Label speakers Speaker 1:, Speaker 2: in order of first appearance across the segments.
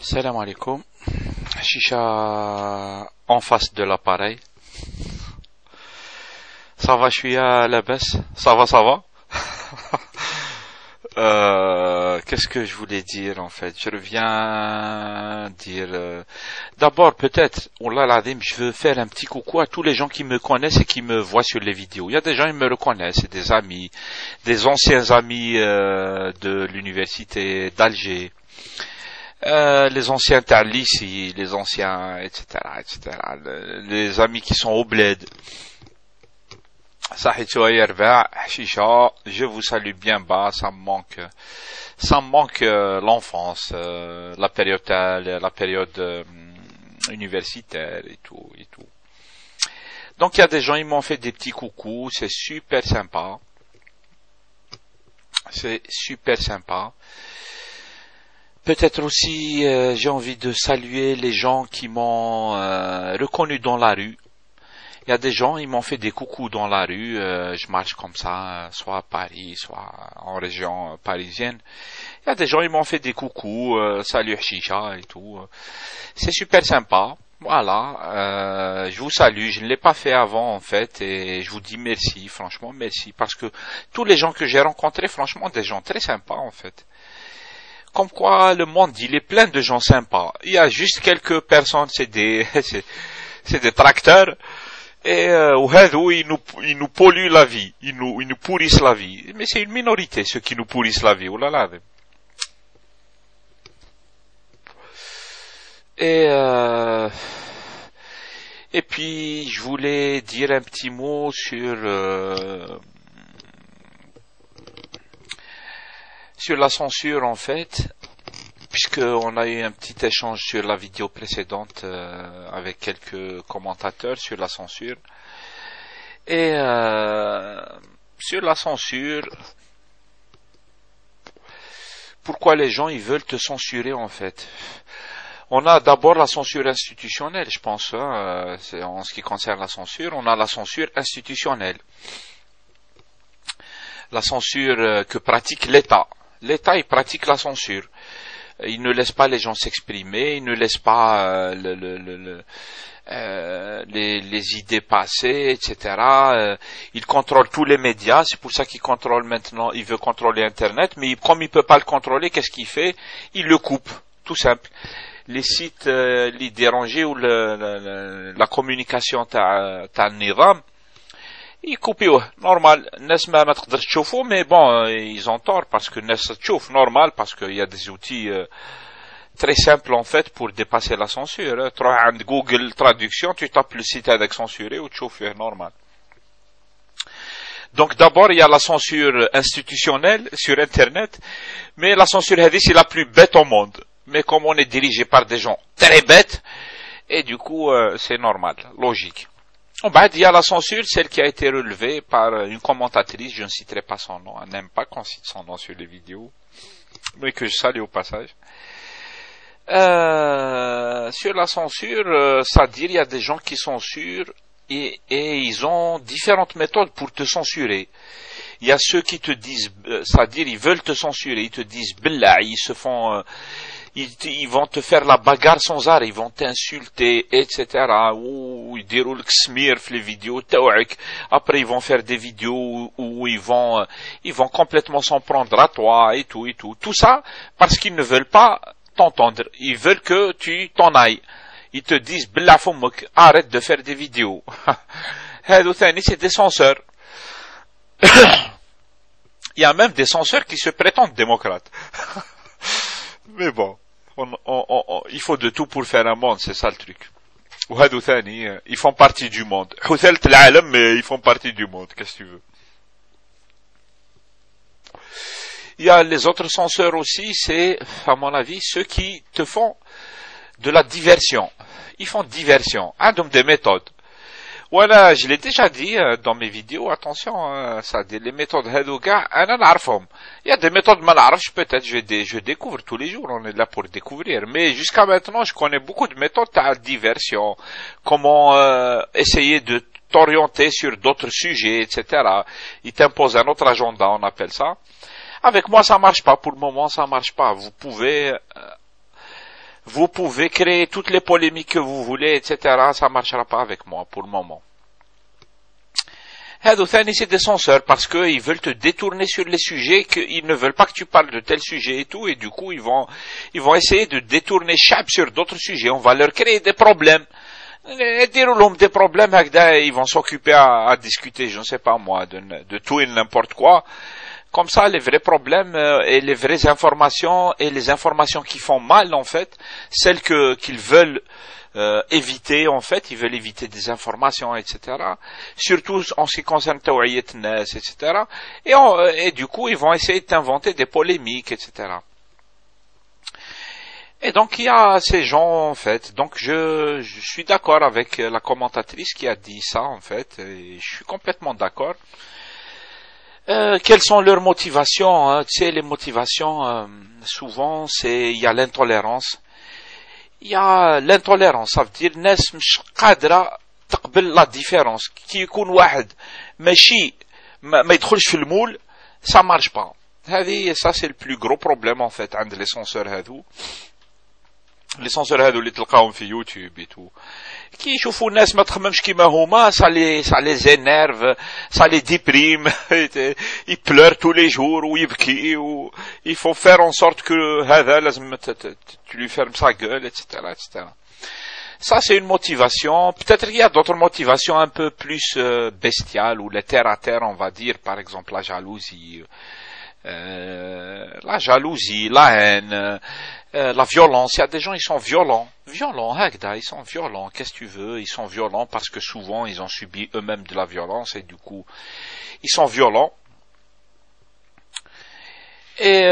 Speaker 1: Salam alaikum. Chicha en face de l'appareil. Ça va, je suis à la baisse. Ça va, ça va. Qu'est-ce que je voulais dire en fait? Je reviens dire. D'abord, peut-être, Wallah l'azim, je veux faire un petit coucou à tous les gens qui me connaissent et qui me voient sur les vidéos. Il y a des gens qui me reconnaissent, c'est des amis, des anciens amis de l'université d'Alger. Les anciens Talissi, les anciens, etc., etc., les amis qui sont au bled. Sahit Yarba, Chicha, je vous salue bien bas, ça me manque l'enfance, la période universitaire et tout, et tout. Donc il y a des gens, ils m'ont fait des petits coucous, c'est super sympa. C'est super sympa. Peut-être aussi, j'ai envie de saluer les gens qui m'ont reconnu dans la rue. Il y a des gens, ils m'ont fait des coucous dans la rue. Je marche comme ça, soit à Paris, soit en région parisienne. Il y a des gens, ils m'ont fait des coucous, salut Chicha et tout. C'est super sympa. Voilà, je vous salue. Je ne l'ai pas fait avant en fait, et je vous dis merci, franchement merci, parce que tous les gens que j'ai rencontrés, franchement, des gens très sympas en fait. Comme quoi le monde, il est plein de gens sympas. Il y a juste quelques personnes, c'est des tracteurs. Et ils nous polluent la vie, ils nous pourrissent la vie. Mais c'est une minorité ceux qui nous pourrissent la vie. Oh là là. Et puis je voulais dire un petit mot sur la censure en fait, puisqu'on a eu un petit échange sur la vidéo précédente avec quelques commentateurs sur la censure. Et sur la censure, pourquoi les gens ils veulent te censurer en fait? On a d'abord la censure institutionnelle, je pense, c'est en ce qui concerne la censure, on a la censure institutionnelle. La censure que pratique l'État. L'État, il pratique la censure. Il ne laisse pas les gens s'exprimer, il ne laisse pas les idées passer, etc. Il contrôle tous les médias, c'est pour ça qu'il contrôle maintenant, il veut contrôler Internet, mais comme il peut pas le contrôler, qu'est-ce qu'il fait? Il le coupe, tout simple. Les sites, les dérangés ou la communication تاع النظام, يكوبيوه normal. الناس ما تقدرش تشوفوه, mais bon, ils ont tort parce que الناس تشوف normal parce qu'il y a des outils très simples en fait pour dépasser la censure. Tu vas عند Google Traduction, tu tapes le site avec censuré ou تشوف normal. Donc d'abord il y a la censure institutionnelle sur Internet, mais la censure هذه c'est la plus bête au monde. Mais comme on est dirigé par des gens très bêtes, et du coup c'est normal, logique. Il y a la censure, celle qui a été relevée par une commentatrice, je ne citerai pas son nom, elle n'aime pas qu'on cite son nom sur les vidéos, mais que je salue au passage. Sur la censure, c'est-à-dire il y a des gens qui censurent et ils ont différentes méthodes pour te censurer. Il y a ceux qui te disent, c'est-à-dire ils veulent te censurer, ils te disent billah, ils se font... ils vont te faire la bagarre sans arrêt, ils vont t'insulter, etc. Ou ils diront le smir les vidéos, après ils vont faire des vidéos où ils vont complètement s'en prendre à toi et tout et tout. Tout ça parce qu'ils ne veulent pas t'entendre, ils veulent que tu t'en ailles. Ils te disent billah fomok, arrête de faire des vidéos. C'est des censeurs. Il y a même des censeurs qui se prétendent démocrates. Mais bon, il faut de tout pour faire un monde, c'est ça le truc. Ils font partie du monde. Mais ils font partie du monde, qu'est-ce que tu veux. Il y a les autres censeurs aussi, c'est, à mon avis, ceux qui te font de la diversion. Ils font diversion, donc des méthodes. Voilà, je l'ai déjà dit dans mes vidéos, attention, ça dit les méthodes هذوكا انا نعرفهم. Il y a des méthodes ما نعرفش, peut-être je découvre tous les jours, on est là pour découvrir, mais jusqu'à maintenant je connais beaucoup de méthodes de diversion, comment essayer de t'orienter sur d'autres sujets, etc. Ils t'imposent un autre agenda, on appelle ça. Avec moi ça marche pas, pour le moment ça marche pas. Vous pouvez vous pouvez créer toutes les polémiques que vous voulez, etc. Ça marchera pas avec moi pour le moment. هذو ثاني c'est des censeurs parce que ils veulent te détourner sur les sujets qu'ils ne veulent pas que tu parles de tel sujet et tout, et du coup ils vont essayer de détourner Chab sur d'autres sujets. On va leur créer des problèmes. Dire l'homme des problèmes, ils vont s'occuper à discuter, je ne sais pas moi, de tout et n'importe quoi. Comme ça, les vrais problèmes et les vraies informations et les informations qui font mal, en fait, celles qu'ils veulent éviter, en fait, ils veulent éviter des informations, etc. Surtout en ce qui concerne Tawiyat Nas, etc. Et du coup, ils vont essayer d'inventer des polémiques, etc. Et donc, il y a ces gens, en fait. Donc, je suis d'accord avec la commentatrice qui a dit ça, en fait. Et je suis complètement d'accord. Quelles sont leurs motivations, hein? Tu sais, les motivations, souvent, il y a l'intolérance. Il y a l'intolérance, ça veut dire ناس مش قادرة تقبل la différence. كي يكون واحد ماشي ما يدخلش في المول, ça marche pas. Ça c'est le plus gros problème en fait عند les censeurs هذو. Les censeurs هذو اللي تلقاهم في يوتيوب et tout. كي يشوفوا الناس ما تخممش كيما هما, ça les énerve, ça les déprime. Ils pleurent tous les jours ou يبكي, ou il faut faire en sorte que هذا لازم tu lui fermes sa gueule, etc., etc. Ça c'est une motivation. Peut-être qu'il y a d'autres motivations un peu plus bestiales ou les terre à terre, on va dire, par exemple la jalousie, la haine, la violence. Il y a des gens, ils sont violents, ils sont violents. Qu'est-ce que tu veux? Ils sont violents parce que souvent ils ont subi eux-mêmes de la violence et du coup ils sont violents. Et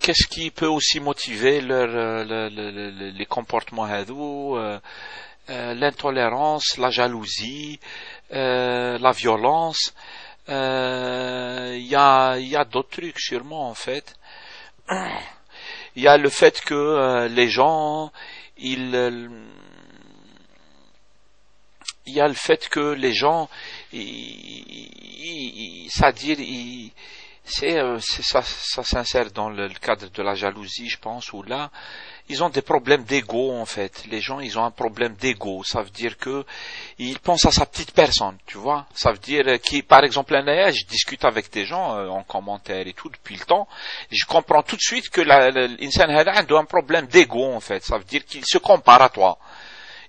Speaker 1: qu'est-ce qui peut aussi motiver les comportements hadou, l'intolérance, la jalousie, la violence. Il y a d'autres trucs sûrement en fait. Il y a le fait que les gens, il y a le fait que les gens, c'est-à-dire, ça s'insère dans le cadre de la jalousie, je pense, où là, ils ont des problèmes d'ego, en fait. Les gens, ils ont un problème d'ego. Ça veut dire que, ils pensent à sa petite personne, tu vois. Ça veut dire par exemple, je discute avec des gens, en commentaire et tout, depuis le temps. Je comprends tout de suite que l'insan hada a un problème d'ego, en fait. Ça veut dire qu'il se compare à toi.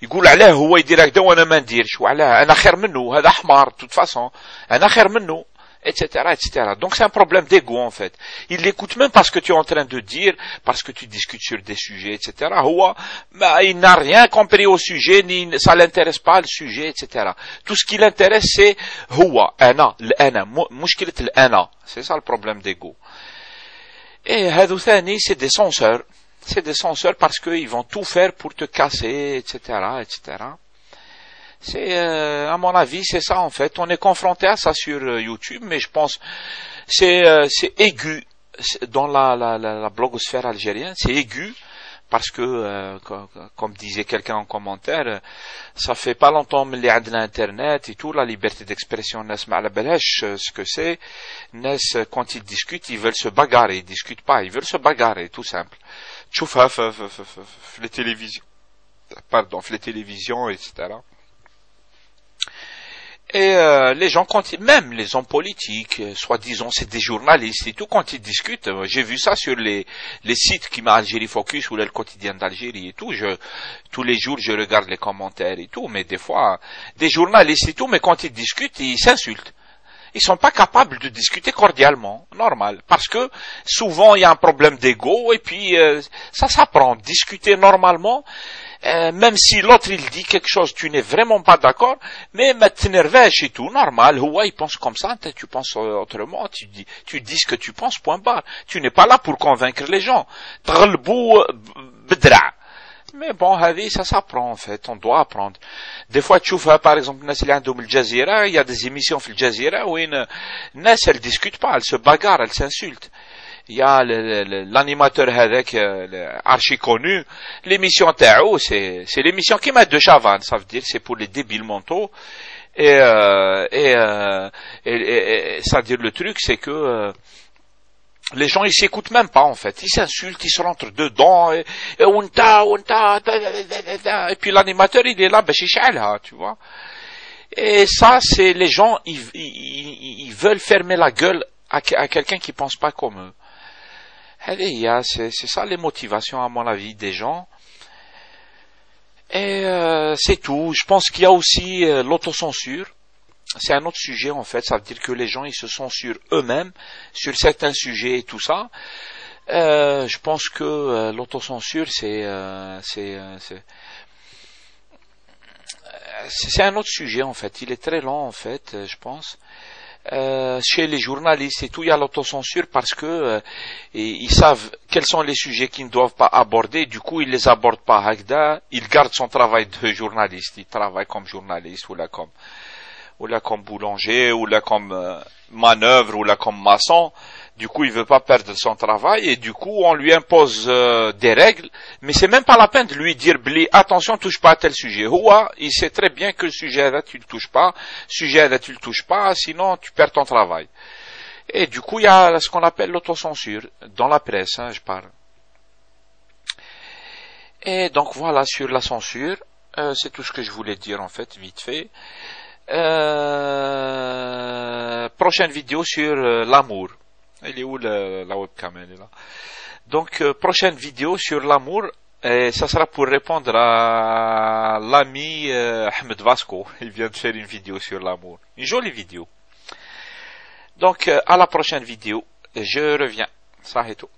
Speaker 1: يقول علاه هو يدير هكذا وانا ما نديرش, وعلاه انا خير منه, هذا حمار de toute façon, انا خير منه, etc., etc. Donc c'est un problème d'ego en fait. Il l'écoute même pas ce que tu es en train de dire, parce que tu discutes sur des sujets, etc. Il n'a rien compris au sujet, ni ça l'intéresse pas le sujet, etc. Tout ce qui l'intéresse c'est l'ana, مشكلة l'ana. C'est ça le problème d'ego. Et هذو ثاني c'est des censeurs. C'est des censeurs parce qu'ils vont tout faire pour te casser, etc., etc. C'est, à mon avis, c'est ça en fait. On est confronté à ça sur YouTube, mais je pense c'est aigu dans la blogosphère algérienne. C'est aigu parce que, comme disait quelqu'un en commentaire, ça fait pas longtemps que les adna Internet et tout, la liberté d'expression, ce que c'est. Quand ils discutent, ils veulent se bagarrer. Ils discutent pas, ils veulent se bagarrer, tout simple. تشوفها في les télévisions, في les télévisions, etc. Et les gens, même les hommes politiques, soi-disant c'est des journalistes et tout, quand ils discutent, j'ai vu ça sur les sites qui m'a Algérie Focus ou le quotidien d'Algérie et tout, tous les jours je regarde les commentaires et tout, mais des fois, des journalistes et tout, mais quand ils discutent, ils s'insultent. Ils sont pas capables de discuter cordialement, normal, parce que souvent il y a un problème d'ego et puis ça s'apprend. Discuter normalement, même si l'autre il dit quelque chose, tu n'es vraiment pas d'accord, mais t'énervesh et tout, normal. Il pense comme ça, tu penses autrement, tu dis ce que tu penses, point barre. Tu n'es pas là pour convaincre les gens. تغلبوا بدرع. Mais bon, ça s'apprend en fait, on doit apprendre. Des fois, tu vois, par exemple, il y a des émissions في الجزيرة où الناس elles discutent pas, elles se bagarrent, elles s'insultent. Il y a l'animateur avec archi connu, l'émission Tao, c'est l'émission qui met de Chavannes, ça veut dire c'est pour les débiles mentaux. Et ça veut dire le truc, c'est que Les gens, ils s'écoutent même pas, en fait. Ils s'insultent, ils se rentrent dedans, et puis l'animateur, il est là, tu vois. Et ça, c'est les gens, ils veulent fermer la gueule à quelqu'un qui pense pas comme eux. C'est ça les motivations, à mon avis, des gens. Et c'est tout. Je pense qu'il y a aussi l'autocensure. C'est un autre sujet, en fait. Ça veut dire que les gens, ils se censurent eux-mêmes sur certains sujets et tout ça. Je pense que l'autocensure, c'est un autre sujet, en fait. Il est très lent, en fait, je pense. Chez les journalistes et tout, il y a l'autocensure parce que ils savent quels sont les sujets qu'ils ne doivent pas aborder. Du coup, ils les abordent pas. Hagda, il garde son travail de journaliste. Il travaille comme journaliste ou là comme boulanger, ou là comme manœuvre, ou là comme maçon. Du coup, il veut pas perdre son travail, et du coup, on lui impose des règles, mais c'est même pas la peine de lui dire, attention, touche pas à tel sujet. Ouah, il sait très bien que le sujet là, tu le touches pas, sujet là, tu le touches pas, sinon tu perds ton travail. Et du coup, il y a ce qu'on appelle l'autocensure, dans la presse, je parle. Et donc voilà, sur la censure, c'est tout ce que je voulais dire, en fait, vite fait. Prochaine vidéo sur l'amour. Elle est où la webcam? Elle est là. Donc prochaine vidéo sur l'amour, et ça sera pour répondre à l'ami Ahmed Vasco. Il vient de faire une vidéo sur l'amour, une jolie vidéo. Donc à la prochaine vidéo, je reviens. Ça et tout.